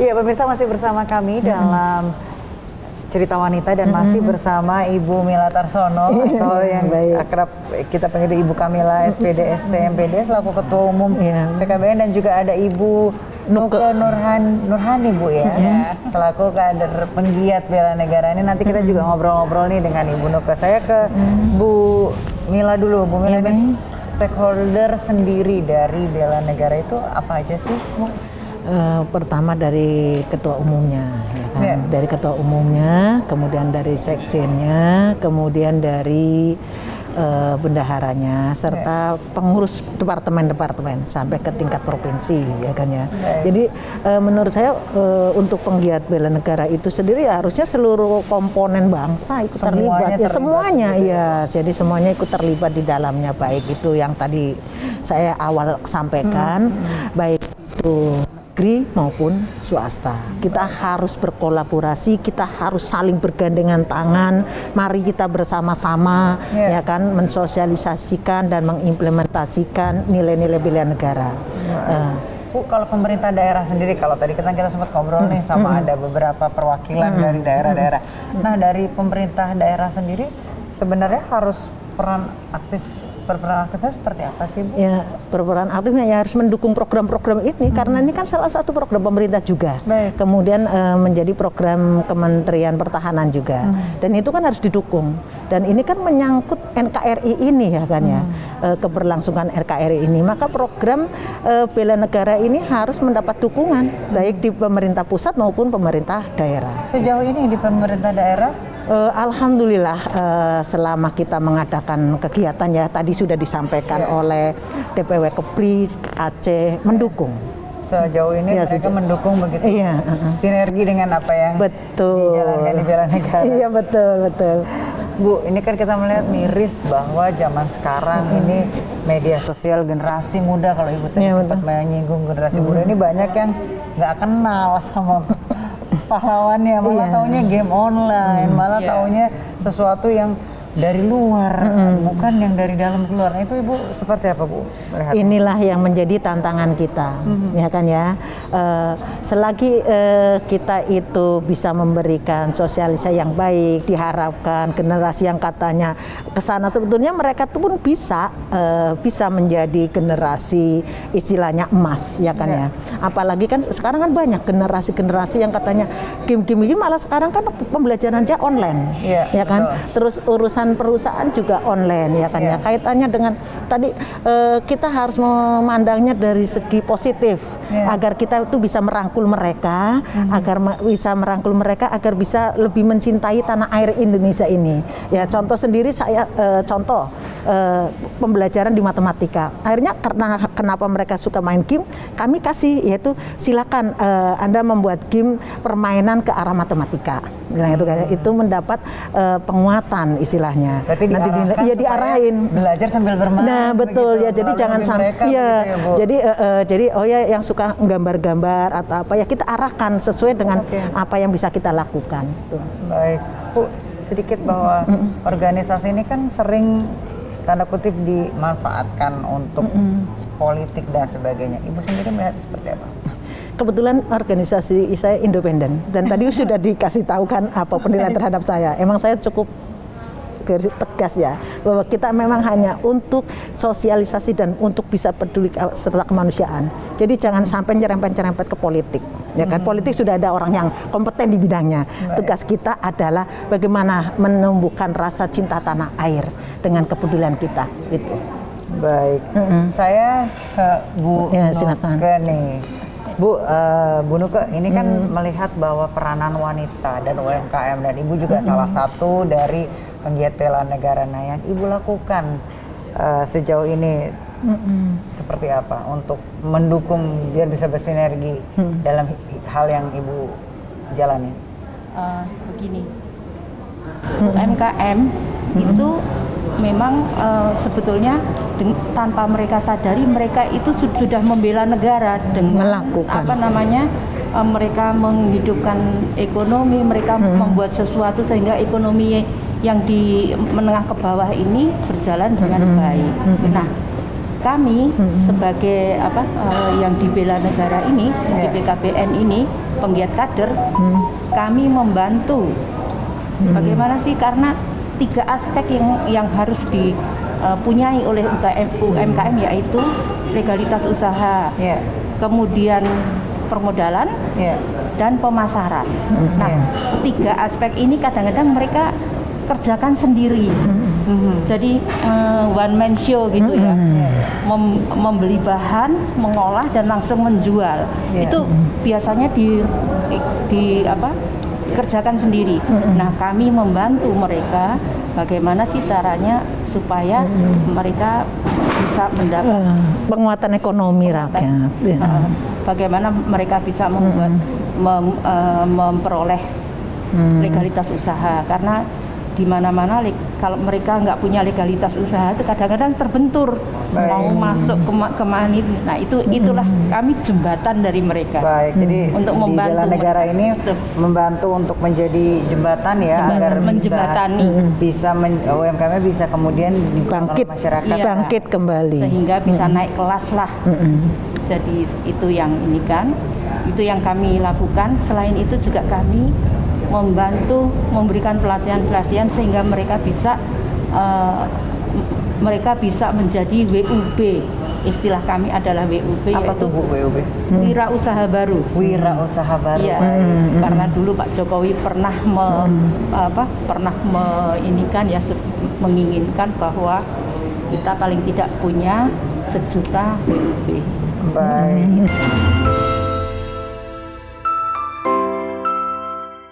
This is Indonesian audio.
Iya, pemirsa masih bersama kami dalam Cerita Wanita dan masih bersama Ibu Mila Tarsono atau yang akrab kita panggil Ibu Kamila SPD STMPD selaku Ketua Umum PKBN, dan juga ada Ibu Nuke Nurhani Bu ya, selaku kader penggiat bela negara ini. Nanti kita juga ngobrol-ngobrol nih dengan Ibu Nuke. Saya ke Bu Mila dulu. Bu Mila, ini stakeholder sendiri dari bela negara itu apa aja sih Bu? Pertama dari ketua umumnya, ya kan? Dari ketua umumnya, kemudian dari sekjennya, kemudian dari bendaharanya, serta pengurus departemen-departemen sampai ke tingkat provinsi, ya kan ya. Jadi menurut saya untuk penggiat bela negara itu sendiri ya harusnya seluruh komponen bangsa ikut terlibat. Ya semuanya, gitu. Ya. Jadi semuanya ikut terlibat di dalamnya, baik itu yang tadi saya awal sampaikan, baik itu negeri maupun swasta. Kita harus berkolaborasi, kita harus saling bergandengan tangan. Mari kita bersama-sama ya kan mensosialisasikan dan mengimplementasikan nilai-nilai bela negara. Bu, kalau pemerintah daerah sendiri, kalau tadi kita sempat ngobrol nih sama ada beberapa perwakilan dari daerah-daerah. Nah, dari pemerintah daerah sendiri sebenarnya harus berperan aktifnya seperti apa sih Bu? Ya, berperan aktifnya ya harus mendukung program-program ini karena ini kan salah satu program pemerintah juga. Kemudian menjadi program Kementerian Pertahanan juga. Dan itu kan harus didukung. Dan ini kan menyangkut NKRI ini ya kan ya. Keberlangsungan NKRI ini. Maka program bela negara ini harus mendapat dukungan baik di pemerintah pusat maupun pemerintah daerah. Sejauh ini di pemerintah daerah alhamdulillah selama kita mengadakan kegiatan ya tadi sudah disampaikan oleh DPW Kepri Aceh mendukung. Sejauh ini mereka mendukung begitu. Sinergi dengan apa yang dijalankan di bela negara. Iya betul. Bu, ini kan kita melihat miris bahwa zaman sekarang ini media sosial generasi muda, kalau Ibu tadi sempat menyinggung generasi muda ini banyak yang nggak kenal sama pahlawannya, malah taunya game online, malah taunya sesuatu yang dari luar, bukan yang dari dalam keluar. Nah, itu Ibu seperti apa Bu? Inilah yang menjadi tantangan kita, ya kan ya. Selagi kita itu bisa memberikan sosialisasi yang baik, diharapkan generasi yang katanya kesana sebetulnya mereka tuh pun bisa menjadi generasi istilahnya emas, ya kan ya. Apalagi kan sekarang kan banyak generasi yang katanya game-game ini malah sekarang kan pembelajarannya online, ya kan. Terus urusan perusahaan juga online, ya kan ya. Kaitannya dengan tadi kita harus memandangnya dari segi positif agar kita itu bisa merangkul mereka, agar bisa lebih mencintai tanah air Indonesia ini. Ya contoh sendiri saya pembelajaran di matematika. Akhirnya karena kenapa mereka suka main game, kami kasih yaitu silakan Anda membuat game permainan ke arah matematika. Nah itu kan itu mendapat penguatan istilahnya. Berarti nanti diarahin belajar sambil bermain. Nah betul ya, jadi jangan sampai jadi yang suka gambar-gambar atau apa ya kita arahkan sesuai dengan apa yang bisa kita lakukan. Baik Bu, sedikit bahwa organisasi ini kan sering tanda kutip dimanfaatkan untuk politik dan sebagainya. Ibu sendiri melihat seperti apa? Kebetulan organisasi saya independen dan tadi sudah dikasih tahu kan apa penilaian terhadap saya. Emang saya cukup tegas ya bahwa kita memang hanya untuk sosialisasi dan untuk bisa peduli serta kemanusiaan. Jadi jangan sampai nyerempet-nyerempet ke politik. Ya kan, politik sudah ada orang yang kompeten di bidangnya. Tugas kita adalah bagaimana menumbuhkan rasa cinta tanah air dengan kepedulian kita. Itu. Baik. Saya ke Bu Nuke nih. Bu Nuke, ini kan melihat bahwa peranan wanita dan UMKM, dan Ibu juga salah satu dari penggiat bela negara. Nah, yang Ibu lakukan sejauh ini seperti apa untuk mendukung biar bisa bersinergi dalam hal yang Ibu jalani? Begini, UMKM itu memang sebetulnya tanpa mereka sadari mereka itu sudah membela negara dengan melakukan mereka menghidupkan ekonomi, mereka membuat sesuatu sehingga ekonomi yang di menengah ke bawah ini berjalan dengan baik. Nah, kami sebagai yang dibela negara ini, di BKBN ini, penggiat kader, kami membantu. Bagaimana sih, karena 3 aspek yang harus dipunyai oleh UMKM, yaitu legalitas usaha, kemudian permodalan, dan pemasaran. Nah, 3 aspek ini kadang-kadang mereka kerjakan sendiri. Jadi one man show gitu ya. Membeli bahan, mengolah dan langsung menjual. Itu biasanya kerjakan sendiri. Nah, kami membantu mereka bagaimana sih caranya supaya mereka bisa mendapat penguatan ekonomi rakyat. Bagaimana mereka bisa memperoleh legalitas usaha, karena di mana-mana kalau mereka nggak punya legalitas usaha itu kadang-kadang terbentur. Mau masuk kemana. Nah, itulah kami jembatan dari mereka. Baik, jadi untuk membantu bela negara ini membantu untuk menjadi jembatan ya, agar bisa UMKM bisa kemudian bangkit, masyarakat bangkit kembali, sehingga bisa naik kelas lah. Jadi itu yang itu yang kami lakukan. Selain itu juga kami membantu memberikan pelatihan-pelatihan sehingga mereka bisa menjadi WUB. Istilah kami adalah WUB. Apa tuh Bu WUB? Wirausaha baru. Wirausaha baru. Iya. Karena dulu Pak Jokowi pernah menginginkan bahwa kita paling tidak punya 1 juta WUB. Baik.